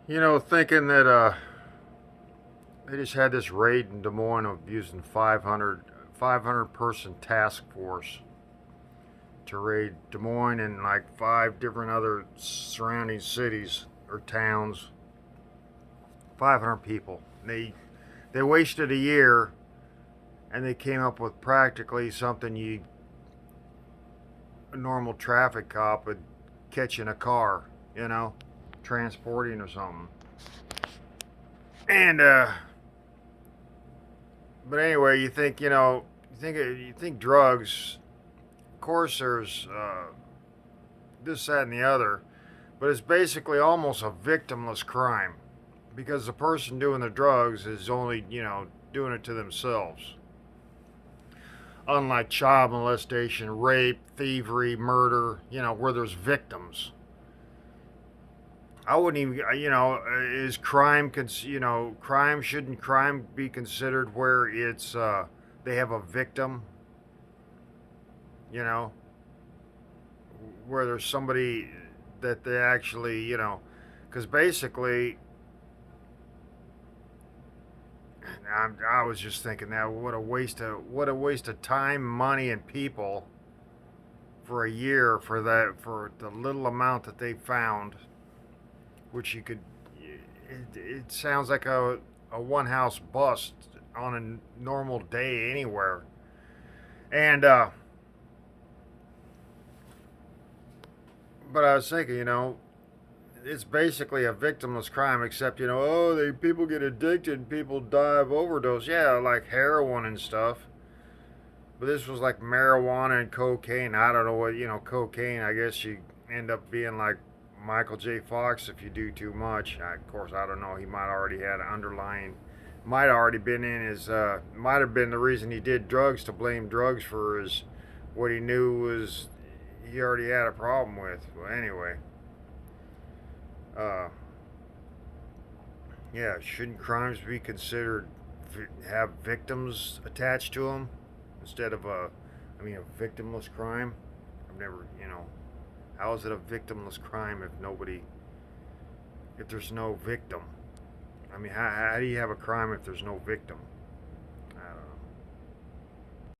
Thinking that they just had this raid in Des Moines of using 500 person task force to raid Des Moines and like 5 different other surrounding cities or towns. 500 people. They wasted a year and they came up with practically something a normal traffic cop would catch in a car, you know, transporting or something. And but anyway, you think drugs. Of course, there's this, that, and the other, but it's basically almost a victimless crime because the person doing the drugs is only doing it to themselves. Unlike child molestation, rape, thievery, murder, where there's victims. I wouldn't even, is crime, shouldn't crime be considered where they have a victim, you know, where there's somebody that they actually, because basically, I was just thinking that what a waste of time, money, and people for a year for the little amount that they found, which you could. It sounds like a one house bust on a normal day anywhere, and but I was thinking, it's basically a victimless crime, except people get addicted, people die of overdose. Yeah, like heroin and stuff. But this was like marijuana and cocaine. I don't know what cocaine. I guess you end up being like Michael J. Fox if you do too much. Of course, I don't know. He might already had an underlying. Might already been in his. Might have been the reason he did drugs, to blame drugs for his what he knew was he already had a problem with. Well, anyway. Uh, yeah, shouldn't crimes be considered have victims attached to them instead of a victimless crime? I've never, how is it a victimless crime if there's no victim? I mean, how do you have a crime if there's no victim?